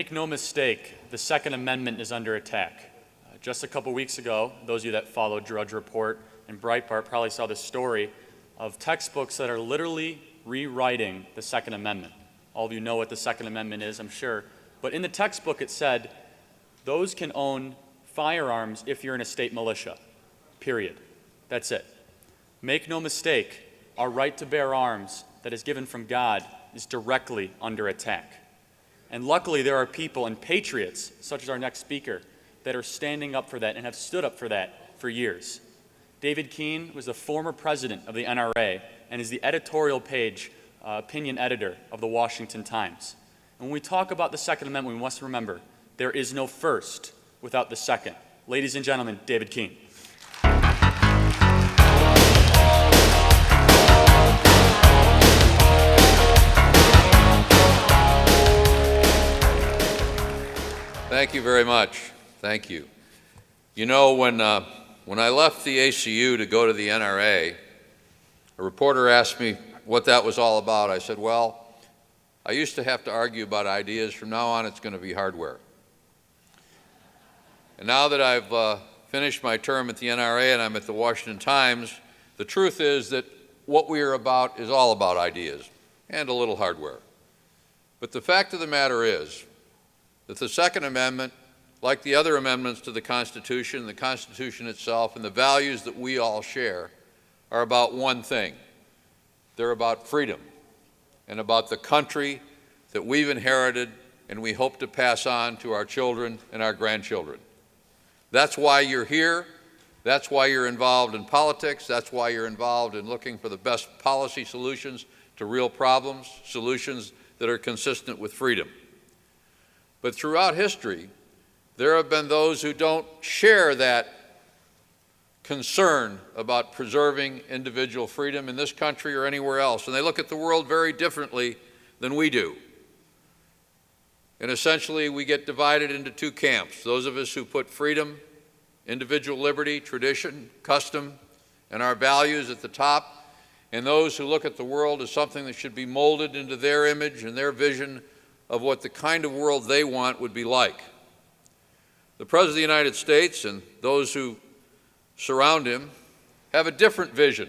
Make no mistake, the Second Amendment is under attack. Just a couple weeks ago, those of you that followed Drudge Report and Breitbart probably saw the story of textbooks that are literally rewriting the Second Amendment. All of you know what the Second Amendment is, I'm sure. But in the textbook it said, those can own firearms if you're in a state militia, period. That's it. Make no mistake, our right to bear arms that is given from God is directly under attack. And luckily there are people and patriots, such as our next speaker, that are standing up for that and have stood up for that for years. David Keene was the former president of the NRA and is the editorial page opinion editor of the Washington Times. And when we talk about the Second Amendment, we must remember there is no first without the second. Ladies and gentlemen, David Keene. Thank you very much. Thank you. You know, when I left the ACU to go to the NRA, a reporter asked me what that was all about. I said, well, I used to have to argue about ideas. From now on, it's going to be hardware. And now that I've finished my term at the NRA and I'm at the Washington Times, the truth is that what we are about is all about ideas and a little hardware. But the fact of the matter is that the Second Amendment, like the other amendments to the Constitution itself, and the values that we all share, are about one thing. They're about freedom and about the country that we've inherited and we hope to pass on to our children and our grandchildren. That's why you're here. That's why you're involved in politics. That's why you're involved in looking for the best policy solutions to real problems, solutions that are consistent with freedom. But throughout history, there have been those who don't share that concern about preserving individual freedom in this country or anywhere else, and they look at the world very differently than we do. And essentially, we get divided into two camps: those of us who put freedom, individual liberty, tradition, custom, and our values at the top, and those who look at the world as something that should be molded into their image and their vision of what the kind of world they want would be like. The President of the United States and those who surround him have a different vision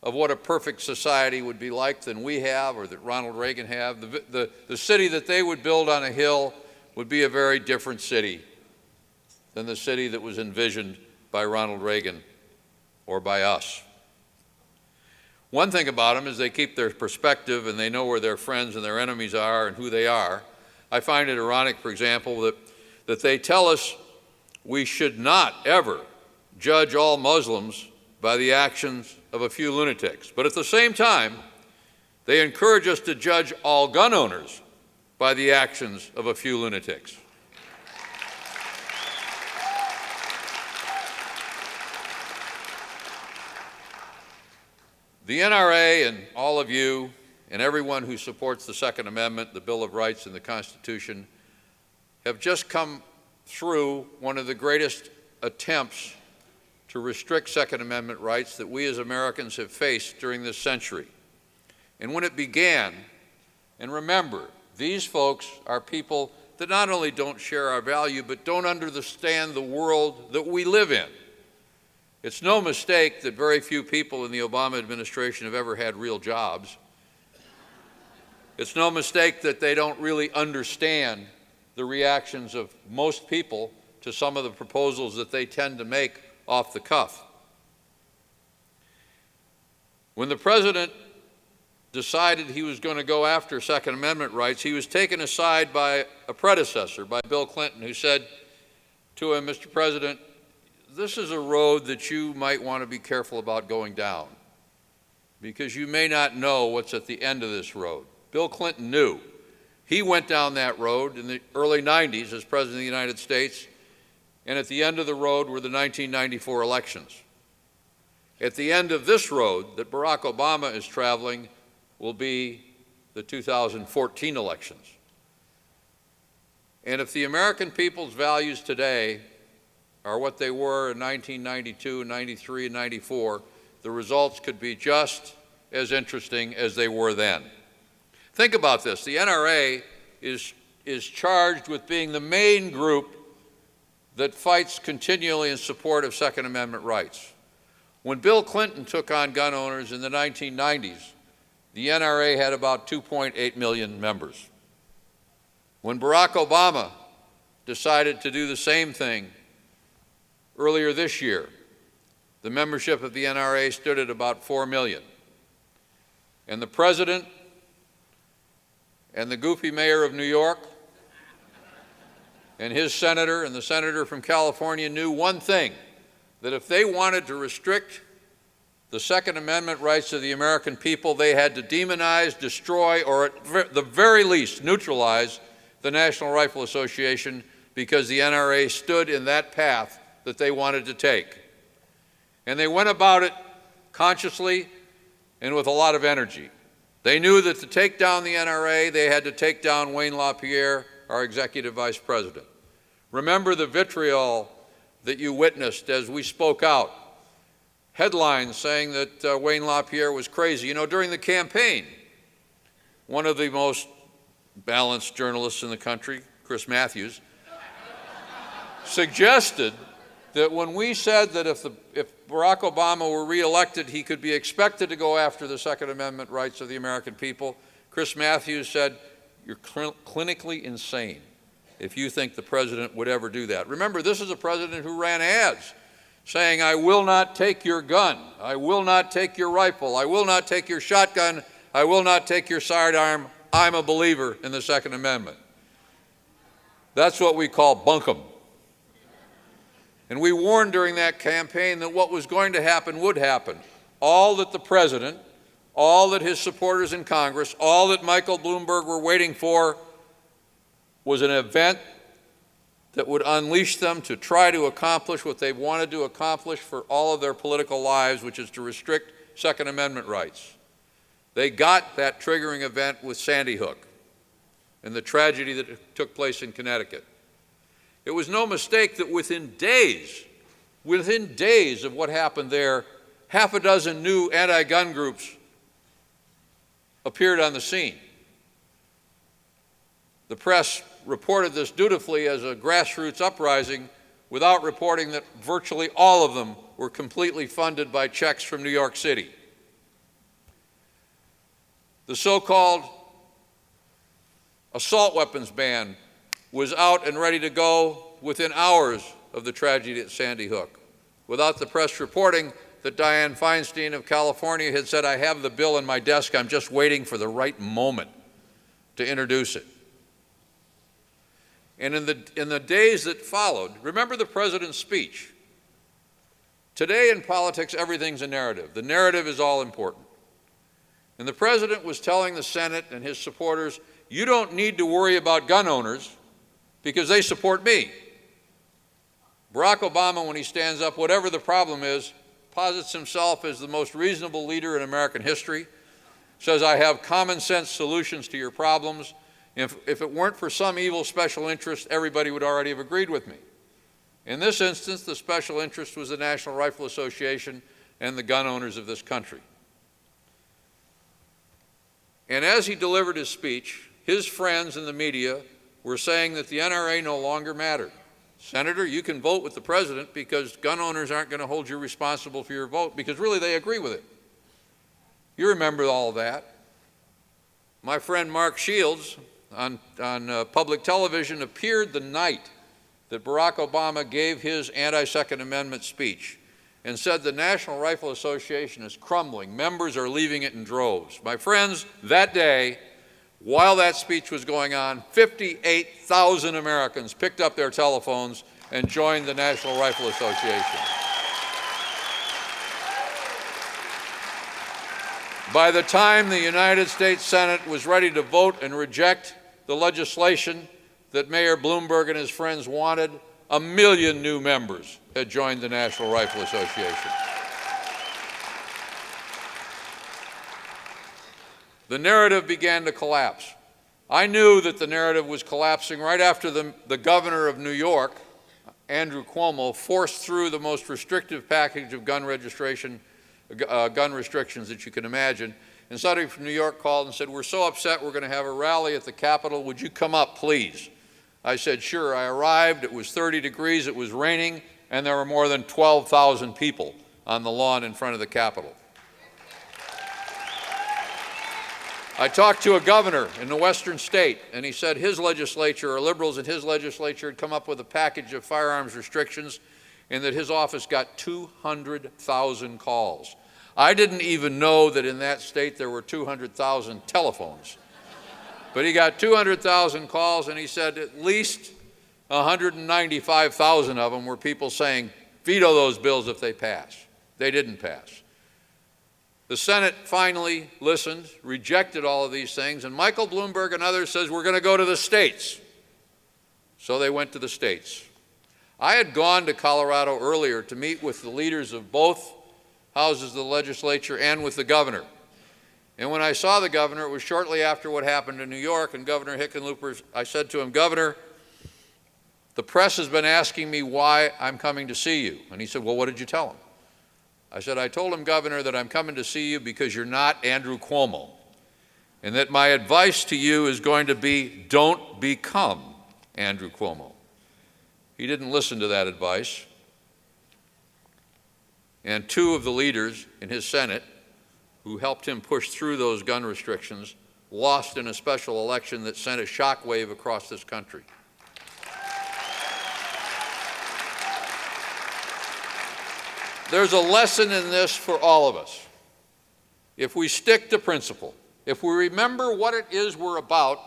of what a perfect society would be like than we have or that Ronald Reagan have. The city that they would build on a hill would be a very different city than the city that was envisioned by Ronald Reagan or by us. One thing about them is they keep their perspective and they know where their friends and their enemies are and who they are. I find it ironic, for example, that they tell us we should not ever judge all Muslims by the actions of a few lunatics. But at the same time, they encourage us to judge all gun owners by the actions of a few lunatics. The NRA and all of you and everyone who supports the Second Amendment, the Bill of Rights, and the Constitution have just come through one of the greatest attempts to restrict Second Amendment rights that we as Americans have faced during this century. And when it began, and remember, these folks are people that not only don't share our value, but don't understand the world that we live in. It's no mistake that very few people in the Obama administration have ever had real jobs. It's no mistake that they don't really understand the reactions of most people to some of the proposals that they tend to make off the cuff. When the President decided he was going to go after Second Amendment rights, he was taken aside by a predecessor, by Bill Clinton, who said to him, "Mr. President, this is a road that you might want to be careful about going down because you may not know what's at the end of this road." Bill Clinton knew. He went down that road in the early 90s as President of the United States, and at the end of the road were the 1994 elections. At the end of this road that Barack Obama is traveling will be the 2014 elections. And if the American people's values today are what they were in 1992, 93, and 94, the results could be just as interesting as they were then. Think about this. The NRA is is charged with being the main group that fights continually in support of Second Amendment rights. When Bill Clinton took on gun owners in the 1990s, the NRA had about 2.8 million members. When Barack Obama decided to do the same thing earlier this year, the membership of the NRA stood at about 4 million. And the president and the goofy mayor of New York and his senator and the senator from California knew one thing, that if they wanted to restrict the Second Amendment rights of the American people, they had to demonize, destroy, or at the very least neutralize the National Rifle Association, because the NRA stood in that path that they wanted to take. And they went about it consciously and with a lot of energy. They knew that to take down the NRA, they had to take down Wayne LaPierre, our executive vice president. Remember the vitriol that you witnessed as we spoke out. Headlines saying that Wayne LaPierre was crazy. You know, during the campaign, one of the most balanced journalists in the country, Chris Matthews, suggested that when we said that if Barack Obama were reelected, he could be expected to go after the Second Amendment rights of the American people, Chris Matthews said, "You're clinically insane if you think the president would ever do that." Remember, this is a president who ran ads saying, "I will not take your gun, I will not take your rifle, I will not take your shotgun, I will not take your sidearm. I'm a believer in the Second Amendment." That's what we call bunkum. And we warned during that campaign that what was going to happen would happen. All that the president, all that his supporters in Congress, all that Michael Bloomberg were waiting for was an event that would unleash them to try to accomplish what they wanted to accomplish for all of their political lives, which is to restrict Second Amendment rights. They got that triggering event with Sandy Hook and the tragedy that took place in Connecticut. It was no mistake that within days of what happened there, half a dozen new anti-gun groups appeared on the scene. The press reported this dutifully as a grassroots uprising without reporting that virtually all of them were completely funded by checks from New York City. The so-called assault weapons ban was out and ready to go within hours of the tragedy at Sandy Hook, without the press reporting that Dianne Feinstein of California had said, "I have the bill on my desk, I'm just waiting for the right moment to introduce it." And in the days that followed, remember the president's speech. Today in politics, everything's a narrative. The narrative is all important. And the president was telling the Senate and his supporters, "You don't need to worry about gun owners because they support me." Barack Obama, when he stands up, whatever the problem is, posits himself as the most reasonable leader in American history, says, "I have common sense solutions to your problems. If it weren't for some evil special interest, everybody would already have agreed with me." In this instance, the special interest was the National Rifle Association and the gun owners of this country. And as he delivered his speech, his friends in the media were saying that the NRA no longer mattered. "Senator, you can vote with the president because gun owners aren't going to hold you responsible for your vote," because really they agree with it. You remember all of that. My friend Mark Shields on public television appeared the night that Barack Obama gave his anti-Second Amendment speech and said the National Rifle Association is crumbling. Members are leaving it in droves. My friends, that day, while that speech was going on, 58,000 Americans picked up their telephones and joined the National Rifle Association. By the time the United States Senate was ready to vote and reject the legislation that Mayor Bloomberg and his friends wanted, 1 million new members had joined the National Rifle Association. The narrative began to collapse. I knew that the narrative was collapsing right after the governor of New York, Andrew Cuomo, forced through the most restrictive package of gun restrictions that you can imagine, and somebody from New York called and said, "We're so upset, we're going to have a rally at the Capitol. Would you come up, please?" I said, "Sure." I arrived. It was 30 degrees. It was raining, and there were more than 12,000 people on the lawn in front of the Capitol. I talked to a governor in the western state, and he said his legislature, or liberals in his legislature, had come up with a package of firearms restrictions, and that his office got 200,000 calls. I didn't even know that in that state there were 200,000 telephones. But he got 200,000 calls, and he said at least 195,000 of them were people saying, veto those bills if they pass. They didn't pass. The Senate finally listened, rejected all of these things, and Michael Bloomberg and others says, we're going to go to the states. So they went to the states. I had gone to Colorado earlier to meet with the leaders of both houses of the legislature and with the governor. And when I saw the governor, it was shortly after what happened in New York, and Governor Hickenlooper, I said to him, "Governor, the press has been asking me why I'm coming to see you." And he said, "Well, what did you tell them?" I said, "I told him, Governor, that I'm coming to see you because you're not Andrew Cuomo, and that my advice to you is going to be, don't become Andrew Cuomo." He didn't listen to that advice. And two of the leaders in his Senate who helped him push through those gun restrictions lost in a special election that sent a shockwave across this country. There's a lesson in this for all of us. If we stick to principle, if we remember what it is we're about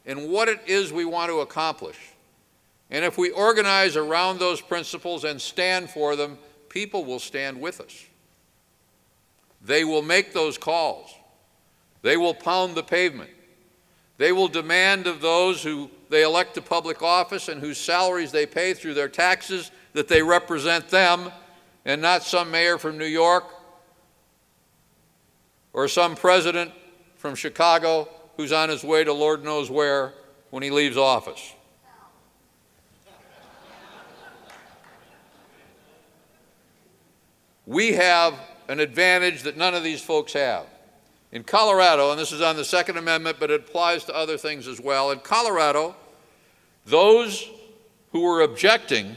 and what it is we want to accomplish, and if we organize around those principles and stand for them, people will stand with us. They will make those calls. They will pound the pavement. They will demand of those who they elect to public office and whose salaries they pay through their taxes that they represent them and not some mayor from New York or some president from Chicago who's on his way to Lord knows where when he leaves office. We have an advantage that none of these folks have. In Colorado, and this is on the Second Amendment, but it applies to other things as well, in Colorado, those who were objecting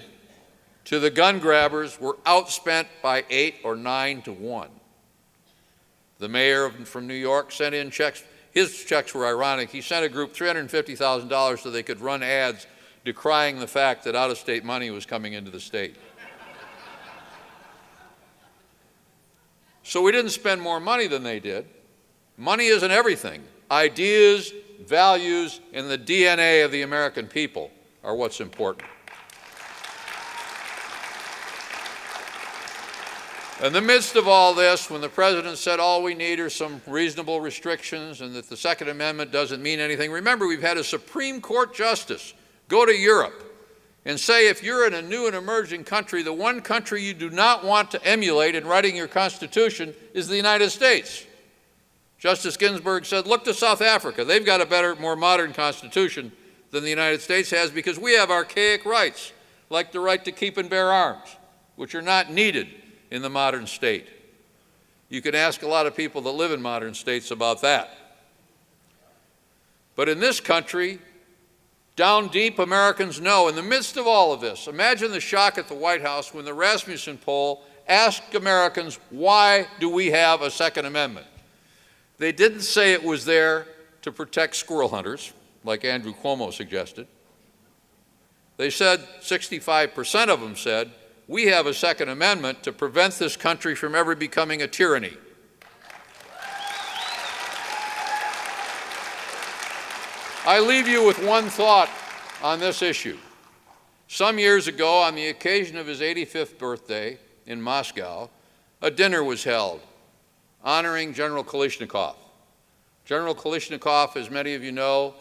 to the gun grabbers were outspent by 8 or 9 to 1. The mayor from New York sent in checks. His checks were ironic. He sent a group $350,000 so they could run ads decrying the fact that out-of-state money was coming into the state. So we didn't spend more money than they did. Money isn't everything. Ideas, values, and the DNA of the American people are what's important. In the midst of all this, when the president said all we need are some reasonable restrictions and that the Second Amendment doesn't mean anything, remember we've had a Supreme Court justice go to Europe and say if you're in a new and emerging country, the one country you do not want to emulate in writing your Constitution is the United States. Justice Ginsburg said, look to South Africa. They've got a better, more modern Constitution than the United States has because we have archaic rights, like the right to keep and bear arms, which are not needed in the modern state. You can ask a lot of people that live in modern states about that. But in this country, down deep, Americans know. In the midst of all of this, imagine the shock at the White House when the Rasmussen poll asked Americans, why do we have a Second Amendment? They didn't say it was there to protect squirrel hunters, like Andrew Cuomo suggested. They said, 65% of them said, we have a Second Amendment to prevent this country from ever becoming a tyranny. I leave you with one thought on this issue. Some years ago, on the occasion of his 85th birthday in Moscow, a dinner was held honoring General Kalashnikov. General Kalashnikov, as many of you know,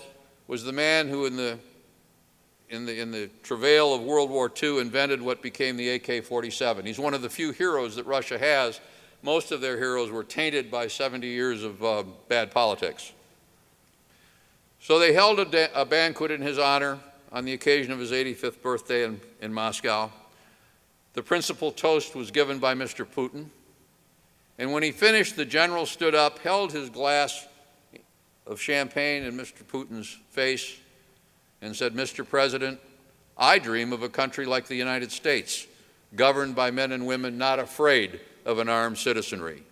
was the man who in the travail of World War II invented what became the AK-47. He's one of the few heroes that Russia has. Most of their heroes were tainted by 70 years of bad politics. So they held a banquet in his honor on the occasion of his 85th birthday in Moscow. The principal toast was given by Mr. Putin, And when he finished, the general stood up, held his glass of champagne in Mr. Putin's face, and said, "Mr. President, I dream of a country like the United States, governed by men and women not afraid of an armed citizenry."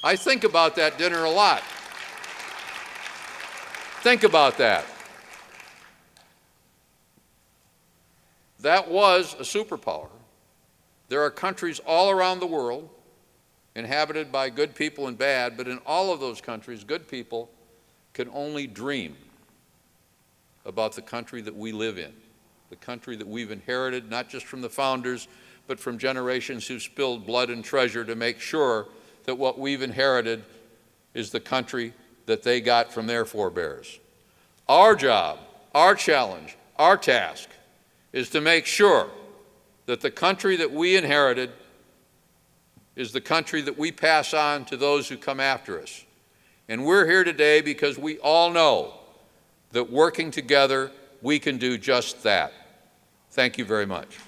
I think about that dinner a lot. Think about that. That was a superpower. There are countries all around the world inhabited by good people and bad, but in all of those countries, good people can only dream about the country that we live in, the country that we've inherited, not just from the founders, but from generations who spilled blood and treasure to make sure that what we've inherited is the country that they got from their forebears. Our job, our challenge, our task is to make sure that the country that we inherited is the country that we pass on to those who come after us. And we're here today because we all know that working together, we can do just that. Thank you very much.